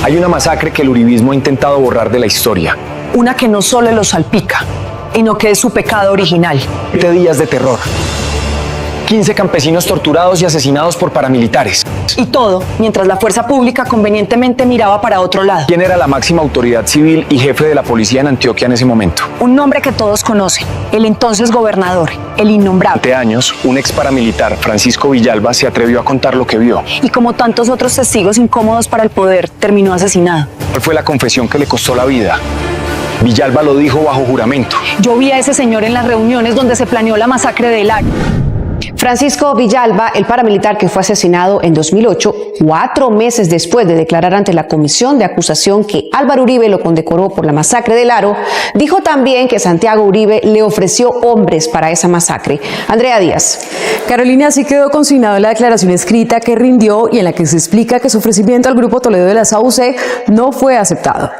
Hay una masacre que el uribismo ha intentado borrar de la historia. Una que no solo los salpica, sino que es su pecado original. 7 días de terror. 15 campesinos torturados y asesinados por paramilitares. Y todo mientras la fuerza pública convenientemente miraba para otro lado. ¿Quién era la máxima autoridad civil y jefe de la policía en Antioquia en ese momento? Un nombre que todos conocen, el entonces gobernador, el innombrable. Durante años, un ex paramilitar, Francisco Villalba, se atrevió a contar lo que vio. Y como tantos otros testigos incómodos para el poder, terminó asesinado. ¿Cuál fue la confesión que le costó la vida? Villalba lo dijo bajo juramento. Yo vi a ese señor en las reuniones donde se planeó la masacre de Laro. Francisco Villalba, el paramilitar que fue asesinado en 2008, 4 meses después de declarar ante la comisión de acusación que Álvaro Uribe lo condecoró por la masacre de Laro, dijo también que Santiago Uribe le ofreció hombres para esa masacre. Andrea Díaz. Carolina, así quedó consignado en la declaración escrita que rindió y en la que se explica que su ofrecimiento al Grupo Toledo de la SAUC no fue aceptado.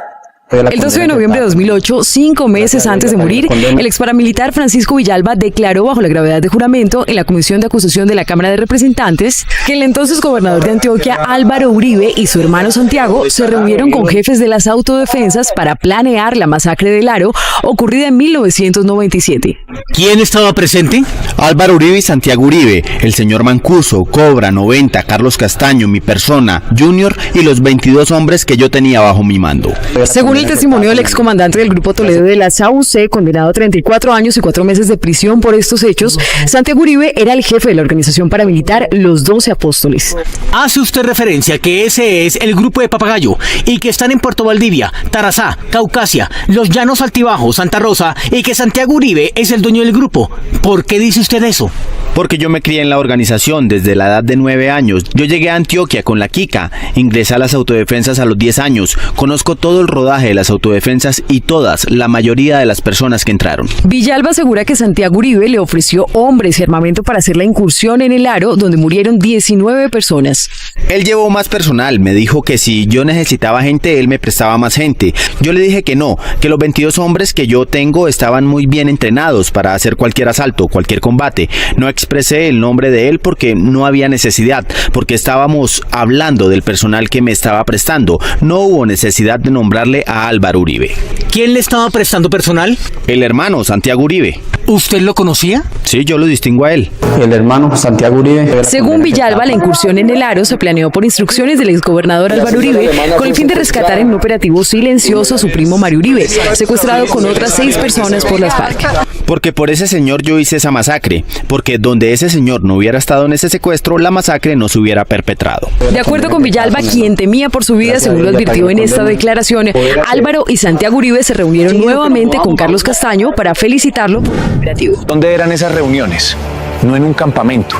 El 12 de noviembre de 2008, 5 meses antes de morir, el ex paramilitar Francisco Villalba declaró bajo la gravedad de juramento en la comisión de acusación de la Cámara de Representantes que el entonces gobernador de Antioquia, Álvaro Uribe, y su hermano Santiago se reunieron con jefes de las autodefensas para planear la masacre de Laro ocurrida en 1997. ¿Quién estaba presente? Álvaro Uribe y Santiago Uribe, el señor Mancuso, Cobra, 90, Carlos Castaño, mi persona, Junior y los 22 hombres que yo tenía bajo mi mando. Según el testimonio del excomandante del Grupo Toledo de la SAUC, condenado a 34 años y 4 meses de prisión por estos hechos, Santiago Uribe era el jefe de la organización paramilitar Los 12 Apóstoles. Hace usted referencia que ese es el grupo de Papagayo y que están en Puerto Valdivia, Tarazá, Caucasia, Los Llanos Altibajos, Santa Rosa y que Santiago Uribe es el dueño del grupo. ¿Por qué dice usted eso? Porque yo me crié en la organización desde la edad de 9 años. Yo llegué a Antioquia con la Kika, ingresé a las autodefensas a los 10 años, conozco todo el rodaje de las autodefensas y la mayoría de las personas que entraron. Villalba asegura que Santiago Uribe le ofreció hombres y armamento para hacer la incursión en el Laro, donde murieron 19 personas. Él llevó más personal, me dijo que si yo necesitaba gente, él me prestaba más gente. Yo le dije que no, que los 22 hombres que yo tengo estaban muy bien entrenados para hacer cualquier asalto, cualquier combate. No expresé el nombre de él porque no había necesidad, porque estábamos hablando del personal que me estaba prestando. No hubo necesidad de nombrarle a Álvaro Uribe. ¿Quién le estaba prestando personal? El hermano, Santiago Uribe. ¿Usted lo conocía? Sí, yo lo distingo a él. El hermano Santiago Uribe. Según Villalba, la incursión en el Laro se planeó por instrucciones del exgobernador Álvaro Uribe con el fin de rescatar en un operativo silencioso a su primo Mario Uribe, secuestrado con otras 6 personas por las FARC. Porque por ese señor yo hice esa masacre, porque donde ese señor no hubiera estado en ese secuestro, la masacre no se hubiera perpetrado. De acuerdo con Villalba, quien temía por su vida, según lo advirtió en esta declaración, Álvaro y Santiago Uribe se reunieron nuevamente con Carlos Castaño para felicitarlo por el operativo. ¿Dónde eran esas reuniones? No en un campamento,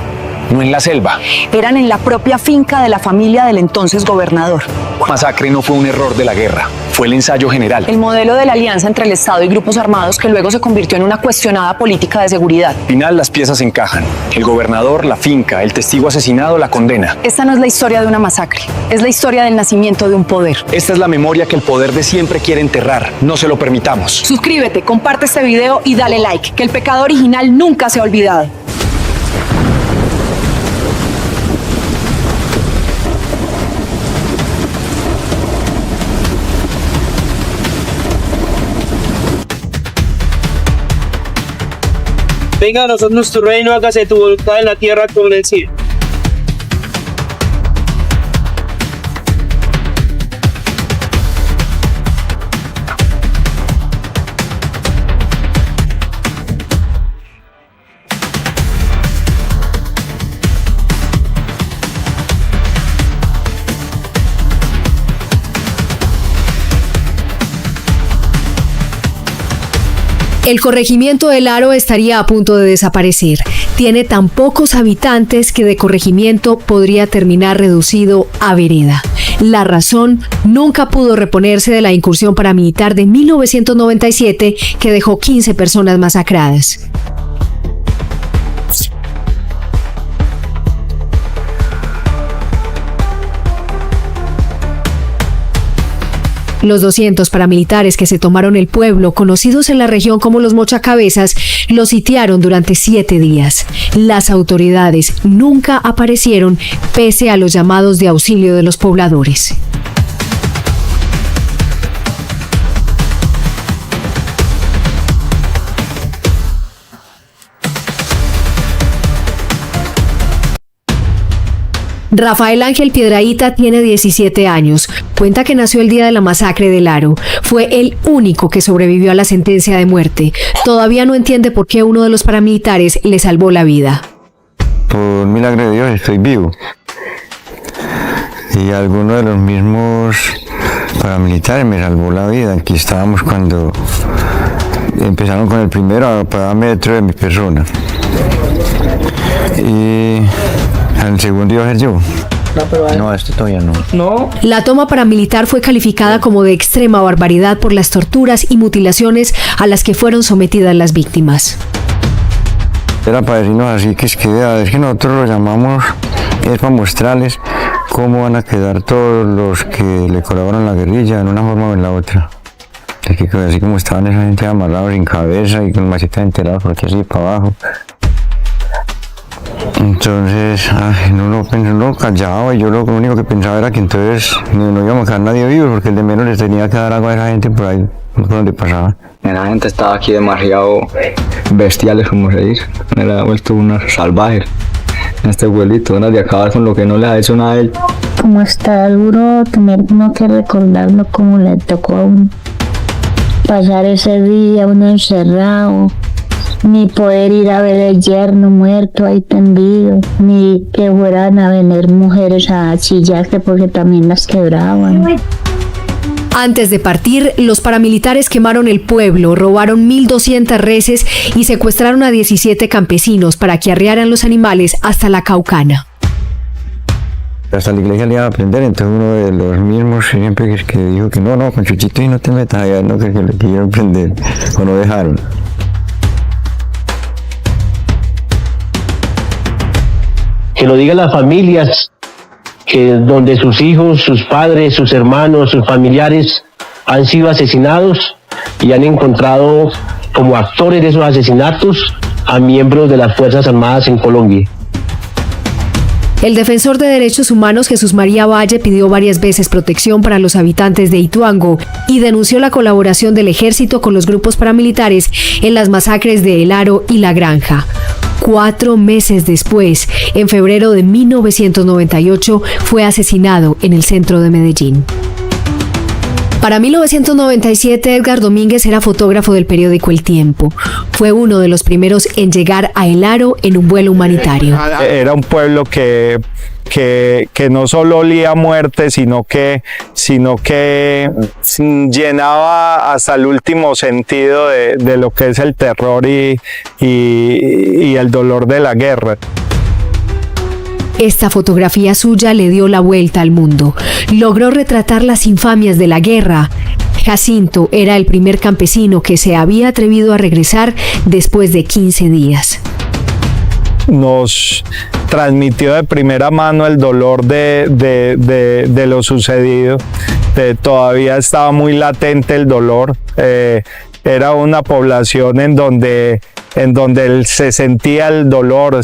no en la selva. Eran en la propia finca de la familia del entonces gobernador. La masacre no fue un error de la guerra, fue el ensayo general. El modelo de la alianza entre el Estado y grupos armados que luego se convirtió en una cuestionada política de seguridad. Al final las piezas encajan. El gobernador, la finca, el testigo asesinado, la condena. Esta no es la historia de una masacre, es la historia del nacimiento de un poder. Esta es la memoria que el poder de siempre quiere enterrar. No se lo permitamos. Suscríbete, comparte este video y dale like, que el pecado original nunca se ha olvidado. Venga a nosotros nuestro reino, hágase tu voluntad en la tierra como en el cielo. El corregimiento de Laro estaría a punto de desaparecer. Tiene tan pocos habitantes que de corregimiento podría terminar reducido a vereda. La razón, nunca pudo reponerse de la incursión paramilitar de 1997 que dejó 15 personas masacradas. Los 200 paramilitares que se tomaron el pueblo, conocidos en la región como los Mochacabezas, lo sitiaron durante 7 días. Las autoridades nunca aparecieron pese a los llamados de auxilio de los pobladores. Rafael Ángel Piedrahíta tiene 17 años. Cuenta que nació el día de la masacre del Aro. Fue el único que sobrevivió a la sentencia de muerte. Todavía no entiende por qué uno de los paramilitares le salvó la vida. Por milagro de Dios estoy vivo. Y alguno de los mismos paramilitares me salvó la vida. Aquí estábamos cuando empezaron con el primero a parar metro de mi persona. Y al segundo iba a ser yo. No, esto todavía no. No. La toma paramilitar fue calificada como de extrema barbaridad por las torturas y mutilaciones a las que fueron sometidas las víctimas. Era para decirnos así que es que nosotros lo llamamos, es para mostrarles cómo van a quedar todos los que le colaboran a la guerrilla en una forma o en la otra. Así como estaban esa gente amarrados sin cabeza y con machetas enteradas por aquí así para abajo. Entonces, no callaba y yo lo único que pensaba era que entonces no íbamos a quedar nadie vivo porque el de menos les tenía que dar agua a esa gente por ahí, por donde pasaba. La gente estaba aquí demasiado bestiales, como se dice. Era vuelto unos salvajes. Este abuelito, ganas de acabar con lo que no le ha hecho nada a él. Como está duro tener uno que recordarlo como le tocó a uno. Pasar ese día uno encerrado, ni poder ir a ver el yerno muerto ahí tendido, ni que fueran a venir mujeres a chillarse porque también las quebraban. Antes de partir, los paramilitares quemaron el pueblo, robaron 1.200 reses y secuestraron a 17 campesinos para que arriaran los animales hasta la Caucana. Hasta la iglesia le iba a aprender, entonces uno de los mismos siempre que dijo que no, con Chuchito y no te metas allá, no, que le quisieron prender, o no dejaron. Que lo digan las familias, que donde sus hijos, sus padres, sus hermanos, sus familiares han sido asesinados y han encontrado como actores de esos asesinatos a miembros de las Fuerzas Armadas en Colombia. El defensor de derechos humanos Jesús María Valle pidió varias veces protección para los habitantes de Ituango y denunció la colaboración del ejército con los grupos paramilitares en las masacres de El Aro y La Granja. 4 meses después, en febrero de 1998, fue asesinado en el centro de Medellín. Para 1997, Edgar Domínguez era fotógrafo del periódico El Tiempo. Fue uno de los primeros en llegar a El Aro en un vuelo humanitario. Era un pueblo que no solo olía a muerte, sino que llenaba hasta el último sentido de lo que es el terror y el dolor de la guerra. Esta fotografía suya le dio la vuelta al mundo. Logró retratar las infamias de la guerra. Jacinto era el primer campesino que se había atrevido a regresar después de 15 días. Nos transmitió de primera mano el dolor de lo sucedido. Todavía estaba muy latente el dolor. Era una población en donde se sentía el dolor,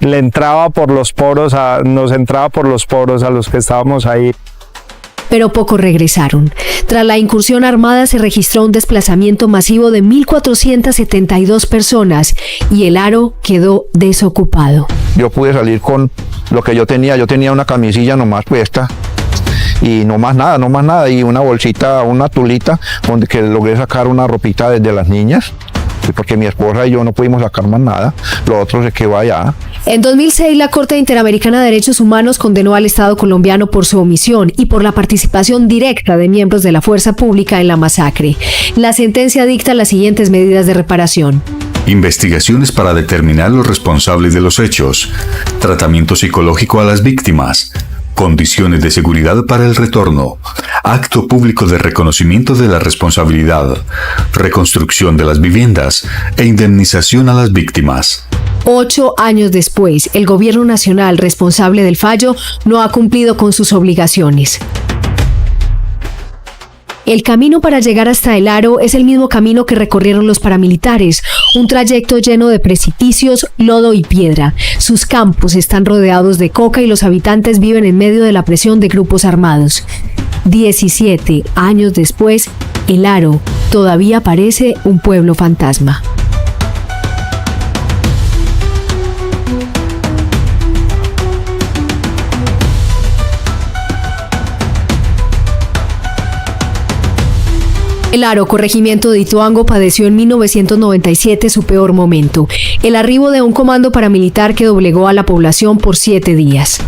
le entraba por los poros, nos entraba por los poros a los que estábamos ahí. Pero pocos regresaron. Tras la incursión armada se registró un desplazamiento masivo de 1.472 personas y El Aro quedó desocupado. Yo pude salir con lo que yo tenía una camisilla nomás puesta y no más nada, y una bolsita, una tulita, donde que logré sacar una ropita desde las niñas, porque mi esposa y yo no pudimos sacar más nada, lo otro se quedó allá. En 2006, la Corte Interamericana de Derechos Humanos condenó al Estado colombiano por su omisión y por la participación directa de miembros de la fuerza pública en la masacre. La sentencia dicta las siguientes medidas de reparación. Investigaciones para determinar los responsables de los hechos, tratamiento psicológico a las víctimas, condiciones de seguridad para el retorno, acto público de reconocimiento de la responsabilidad, reconstrucción de las viviendas e indemnización a las víctimas. 8 años después, el gobierno nacional responsable del fallo no ha cumplido con sus obligaciones. El camino para llegar hasta El Aro es el mismo camino que recorrieron los paramilitares, un trayecto lleno de precipicios, lodo y piedra. Sus campos están rodeados de coca y los habitantes viven en medio de la presión de grupos armados. 17 años después, El Aro todavía parece un pueblo fantasma. El Aro, corregimiento de Ituango, padeció en 1997 su peor momento, el arribo de un comando paramilitar que doblegó a la población por 7 días.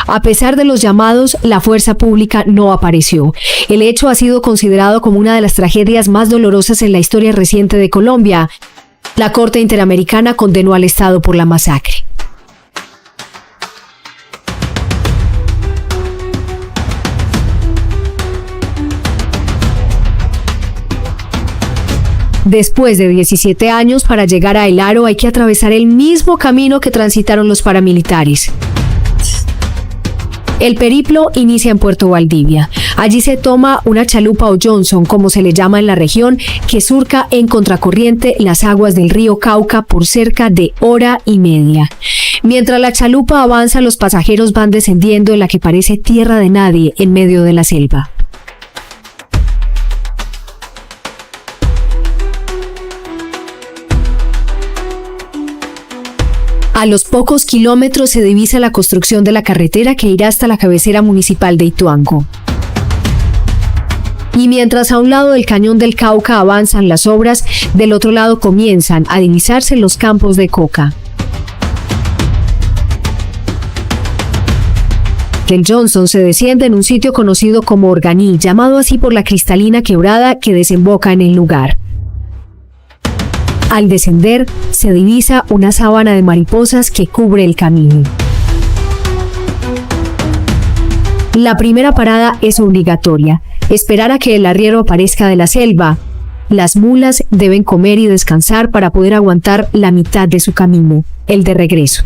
A pesar de los llamados, la fuerza pública no apareció. El hecho ha sido considerado como una de las tragedias más dolorosas en la historia reciente de Colombia. La Corte Interamericana condenó al Estado por la masacre. Después de 17 años, para llegar a El Aro hay que atravesar el mismo camino que transitaron los paramilitares. El periplo inicia en Puerto Valdivia. Allí se toma una chalupa o Johnson, como se le llama en la región, que surca en contracorriente las aguas del río Cauca por cerca de hora y media. Mientras la chalupa avanza, los pasajeros van descendiendo en la que parece tierra de nadie en medio de la selva. A los pocos kilómetros se divisa la construcción de la carretera que irá hasta la cabecera municipal de Ituango. Y mientras a un lado del cañón del Cauca avanzan las obras, del otro lado comienzan a divisarse los campos de coca. Del Johnson se desciende en un sitio conocido como Organí, llamado así por la cristalina quebrada que desemboca en el lugar. Al descender, se divisa una sábana de mariposas que cubre el camino. La primera parada es obligatoria, esperar a que el arriero aparezca de la selva. Las mulas deben comer y descansar para poder aguantar la mitad de su camino, el de regreso.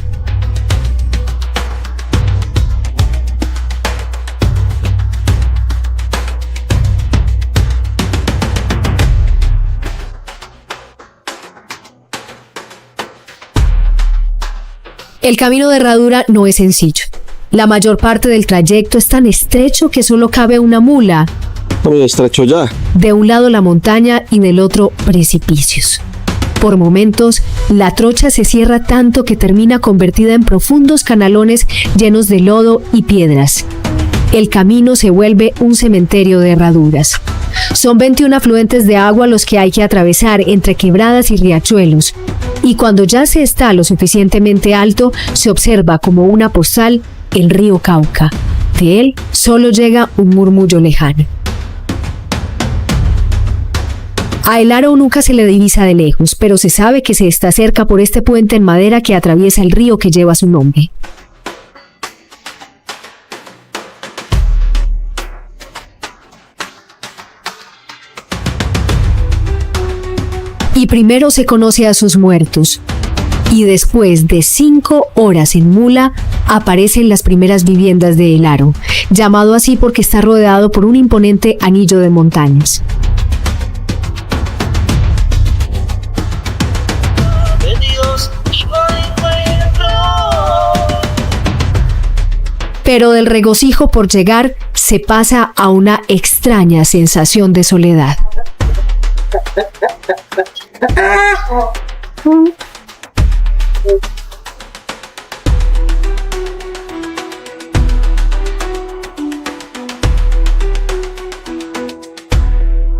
El camino de herradura no es sencillo. La mayor parte del trayecto es tan estrecho que solo cabe una mula. Muy estrecho ya. De un lado la montaña y del otro precipicios. Por momentos, la trocha se cierra tanto que termina convertida en profundos canalones llenos de lodo y piedras. El camino se vuelve un cementerio de herraduras. Son 21 afluentes de agua los que hay que atravesar entre quebradas y riachuelos. Y cuando ya se está lo suficientemente alto, se observa como una postal el río Cauca. De él solo llega un murmullo lejano. A El Aro nunca se le divisa de lejos, pero se sabe que se está cerca por este puente en madera que atraviesa el río que lleva su nombre. Y primero se conoce a sus muertos. Y después de 5 horas en mula, aparecen las primeras viviendas de El Aro, llamado así porque está rodeado por un imponente anillo de montañas. Pero del regocijo por llegar se pasa a una extraña sensación de soledad.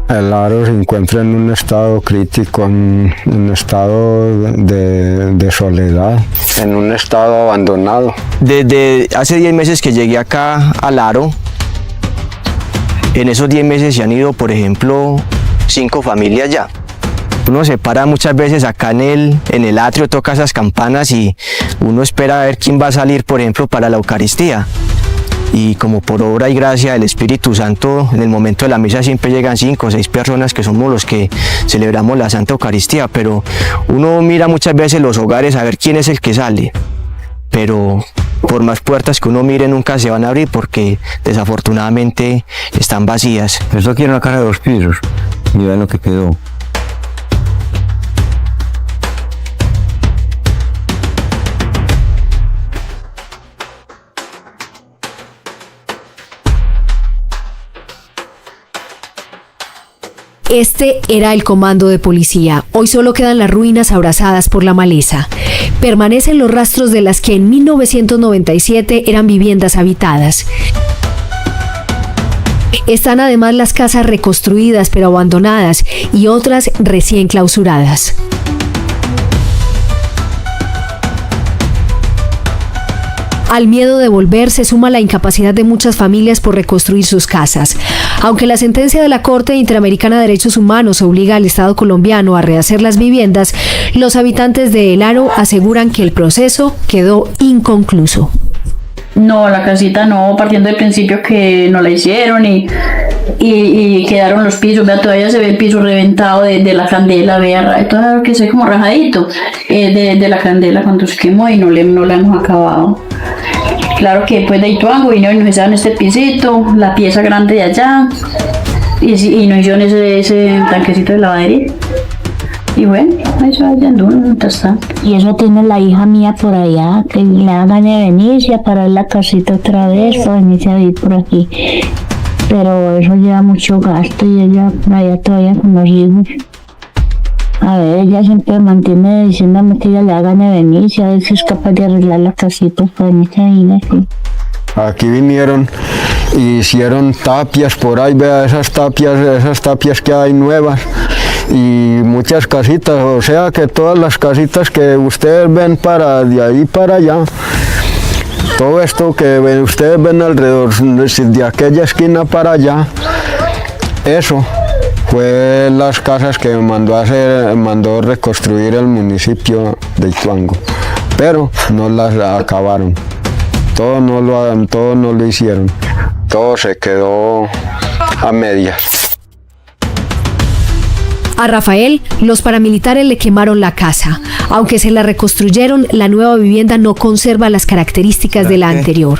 El Aro se encuentra en un estado crítico, en un estado de soledad, en un estado abandonado. Desde hace 10 meses que llegué acá al Aro, en esos 10 meses se han ido, por ejemplo, 5 familias ya. Uno se para muchas veces acá en el atrio, toca esas campanas y uno espera a ver quién va a salir, por ejemplo, para la Eucaristía. Y como por obra y gracia del Espíritu Santo, en el momento de la misa siempre llegan 5 o 6 personas que somos los que celebramos la Santa Eucaristía, pero uno mira muchas veces los hogares a ver quién es el que sale. Pero por más puertas que uno mire nunca se van a abrir porque desafortunadamente están vacías. Esto aquí era una casa de 2 pisos y vean lo que quedó. Este era el comando de policía. Hoy solo quedan las ruinas abrazadas por la maleza. Permanecen los rastros de las que en 1997 eran viviendas habitadas. Están además las casas reconstruidas pero abandonadas y otras recién clausuradas. Al miedo de volver se suma la incapacidad de muchas familias por reconstruir sus casas. Aunque la sentencia de la Corte Interamericana de Derechos Humanos obliga al Estado colombiano a rehacer las viviendas, los habitantes de El Aro aseguran que el proceso quedó inconcluso. No, la casita no, partiendo del principio que no la hicieron y quedaron los pisos, vea, todavía se ve el piso reventado de la candela, vea, todo que se ve como rajadito de la candela cuando se quemó y no la hemos acabado. Claro que después de Ituango vinieron y nos hicieron este pisito, la pieza grande de allá y nos hicieron ese tanquecito de lavadería. Y bueno, eso allá anduvo, está. Y eso tiene la hija mía por allá, que le da ganas de venirse para ver la casita otra vez, para venirse a vivir por aquí. Pero eso lleva mucho gasto y ella por allá todavía con los hijos. A ver, ella siempre mantiene diciéndome que ella le da ganas de venirse, a ver si es capaz de arreglar la casita para venirse a vivir aquí. Aquí vinieron y hicieron tapias por ahí, vea esas tapias que hay nuevas. Y muchas casitas, o sea que todas las casitas que ustedes ven de ahí para allá, todo esto que ustedes ven alrededor, de aquella esquina para allá, eso fue las casas que mandó reconstruir el municipio de Ituango, pero no las acabaron, todo no lo hicieron, todo se quedó a medias. A Rafael, los paramilitares le quemaron la casa. Aunque se la reconstruyeron, la nueva vivienda no conserva las características de la anterior.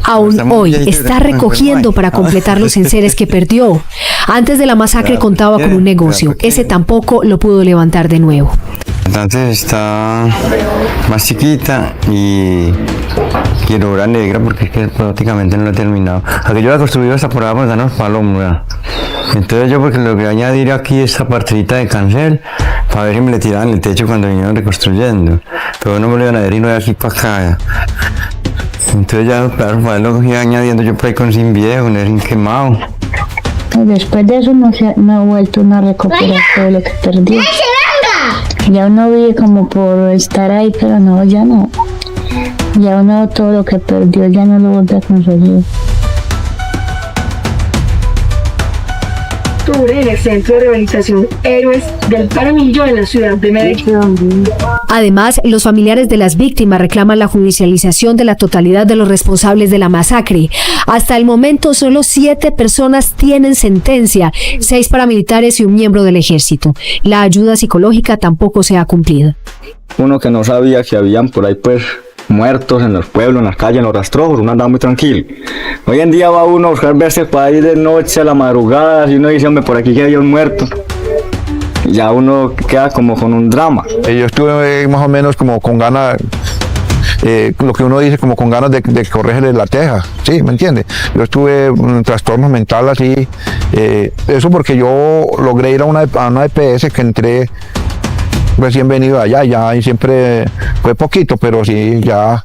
Aún hoy está recogiendo para completar los enseres que perdió. Antes de la masacre contaba con un negocio. Ese tampoco lo pudo levantar de nuevo. Entonces está más chiquita y quiero obra negra porque es que prácticamente no lo he terminado. Aquí yo la he construido hasta por abajo de los palomos, ¿verdad? Entonces yo porque logré añadir aquí esta partecita de cancel para ver si me le tiraban el techo cuando vinieron reconstruyendo. Pero no me lo iban a ver y no de aquí para acá. Entonces ya claro, lo fui añadiendo yo por ahí con zinc viejo, un zinc quemado. Después de eso no ha vuelto a recuperar todo lo que perdió. Ya uno vive como por estar ahí, pero no, ya no. Ya uno todo lo que perdió ya no lo vuelve a conseguir. En el Centro de Rehabilitación Héroes del Paramillo en la ciudad de Medellín. Además, los familiares de las víctimas reclaman la judicialización de la totalidad de los responsables de la masacre. Hasta el momento, solo 7 personas tienen sentencia, 6 paramilitares y un miembro del ejército. La ayuda psicológica tampoco se ha cumplido. Uno que no sabía que habían por ahí pues muertos en los pueblos, en las calles, en los rastrojos, uno andaba muy tranquilo. Hoy en día va uno a buscar verse para ir de noche a la madrugada y uno dice, hombre, por aquí que hay un muerto. Y ya uno queda como con un drama. Yo estuve más o menos como con ganas, lo que uno dice como con ganas de corregirle la teja, ¿sí? ¿Me entiende? Yo estuve en trastorno mental así, eso porque yo logré ir a una EPS que entré recién venido allá, ya y siempre fue poquito, pero sí, ya.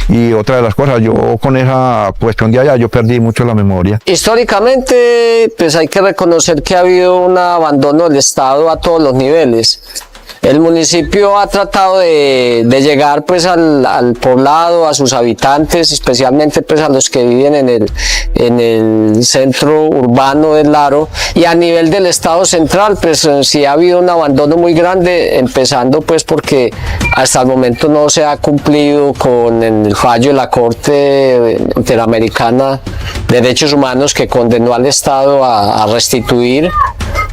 Y otra de las cosas, yo con esa cuestión de allá, yo perdí mucho la memoria. Históricamente, pues hay que reconocer que ha habido un abandono del Estado a todos los niveles. El municipio ha tratado de llegar pues al poblado, a sus habitantes, especialmente pues a los que viven en el centro urbano del Aro, y a nivel del Estado central pues sí ha habido un abandono muy grande, empezando pues porque hasta el momento no se ha cumplido con el fallo de la Corte Interamericana de Derechos Humanos que condenó al Estado a restituir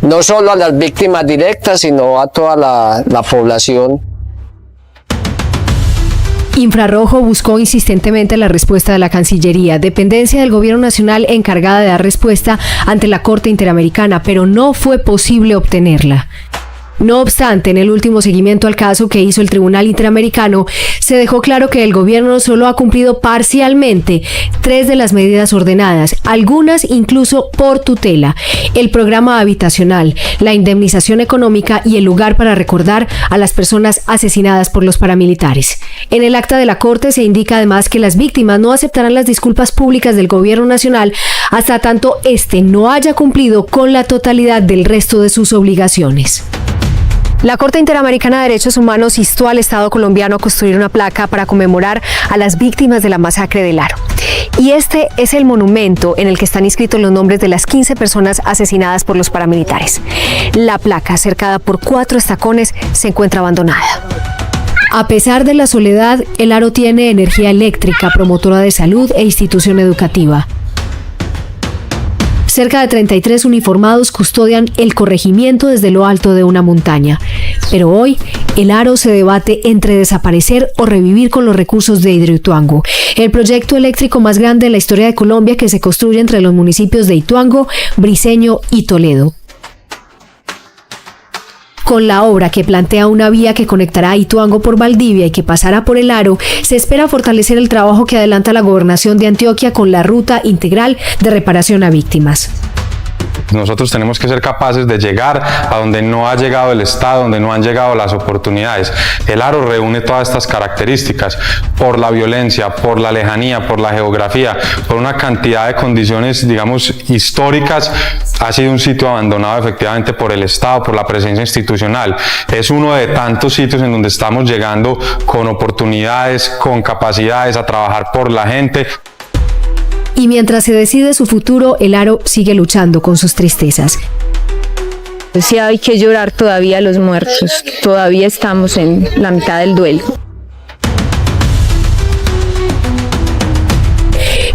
no solo a las víctimas directas, sino a toda la población. Infrarrojo buscó insistentemente la respuesta de la Cancillería, dependencia del Gobierno Nacional encargada de dar respuesta ante la Corte Interamericana, pero no fue posible obtenerla. No obstante, en el último seguimiento al caso que hizo el Tribunal Interamericano, se dejó claro que el gobierno solo ha cumplido parcialmente 3 de las medidas ordenadas, algunas incluso por tutela: el programa habitacional, la indemnización económica y el lugar para recordar a las personas asesinadas por los paramilitares. En el acta de la Corte se indica además que las víctimas no aceptarán las disculpas públicas del gobierno nacional hasta tanto este no haya cumplido con la totalidad del resto de sus obligaciones. La Corte Interamericana de Derechos Humanos instó al Estado colombiano a construir una placa para conmemorar a las víctimas de la masacre del Aro. Y este es el monumento en el que están inscritos los nombres de las 15 personas asesinadas por los paramilitares. La placa, cercada por 4 estacones, se encuentra abandonada. A pesar de la soledad, el Aro tiene energía eléctrica, promotora de salud e institución educativa. Cerca de 33 uniformados custodian el corregimiento desde lo alto de una montaña. Pero hoy, el Aro se debate entre desaparecer o revivir con los recursos de Hidroituango, el proyecto eléctrico más grande de la historia de Colombia que se construye entre los municipios de Ituango, Briceño y Toledo. Con la obra, que plantea una vía que conectará a Ituango por Valdivia y que pasará por el Aro, se espera fortalecer el trabajo que adelanta la Gobernación de Antioquia con la ruta integral de reparación a víctimas. Nosotros tenemos que ser capaces de llegar a donde no ha llegado el Estado, donde no han llegado las oportunidades. El Aro reúne todas estas características por la violencia, por la lejanía, por la geografía, por una cantidad de condiciones, digamos, históricas. Ha sido un sitio abandonado efectivamente por el Estado, por la presencia institucional. Es uno de tantos sitios en donde estamos llegando con oportunidades, con capacidades a trabajar por la gente. Y mientras se decide su futuro, el Aro sigue luchando con sus tristezas. Sí, hay que llorar todavía a los muertos. Todavía estamos en la mitad del duelo.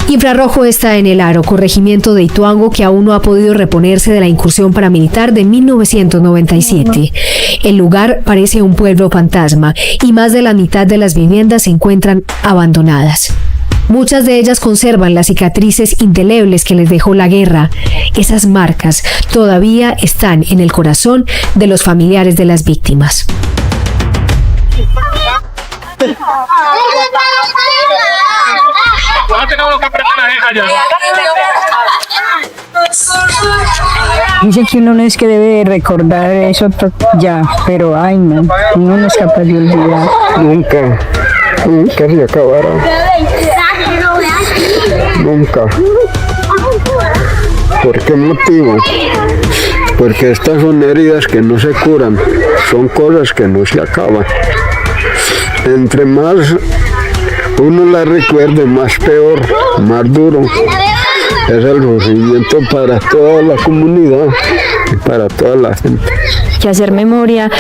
Infrarrojo está en el Aro, corregimiento de Ituango, que aún no ha podido reponerse de la incursión paramilitar de 1997. El lugar parece un pueblo fantasma y más de la mitad de las viviendas se encuentran abandonadas. Muchas de ellas conservan las cicatrices indelebles que les dejó la guerra. Esas marcas todavía están en el corazón de los familiares de las víctimas. Dice que uno no es que debe recordar eso ya, pero ay no, uno no es capaz de olvidar. Nunca se acabará. Nunca. ¿Por qué motivo? Porque estas son heridas que no se curan, son cosas que no se acaban. Entre más uno las recuerde, más peor, más duro. Es el sufrimiento para toda la comunidad y para toda la gente. Que hacer memoria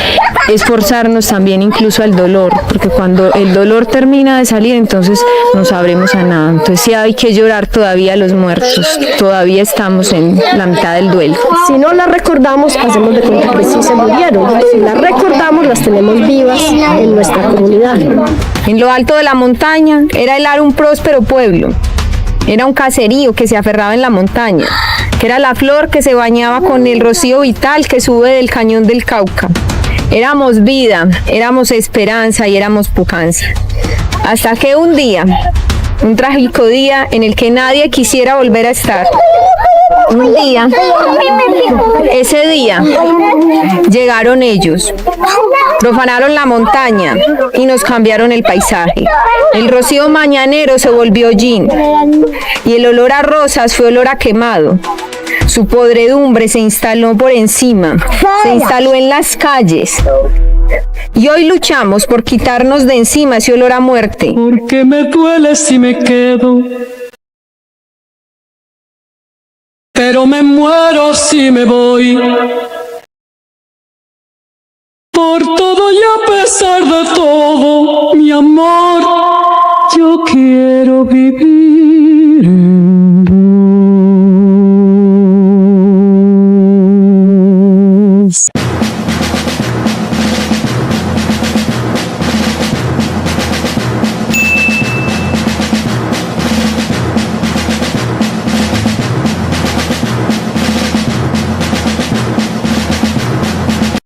es forzarnos también incluso al dolor, porque cuando el dolor termina de salir, entonces no sabremos a nada. Entonces sí hay que llorar todavía a los muertos, todavía estamos en la mitad del duelo. Si no las recordamos, hacemos de cuenta que sí se murieron. Si las recordamos, las tenemos vivas en nuestra comunidad. En lo alto de la montaña era el Aro un próspero pueblo. Era un caserío que se aferraba en la montaña, que era la flor que se bañaba con el rocío vital que sube del cañón del Cauca. Éramos vida, éramos esperanza y éramos pujanza. Hasta que un día, un trágico día en el que nadie quisiera volver a estar. Un día, ese día, llegaron ellos, profanaron la montaña y nos cambiaron el paisaje. El rocío mañanero se volvió hollín y el olor a rosas fue olor a quemado. Su podredumbre se instaló por encima, se instaló en las calles. Y hoy luchamos por quitarnos de encima ese olor a muerte. Porque me duele si me quedo, pero me muero si me voy. Por todo y a pesar de todo, mi amor, yo quiero vivir.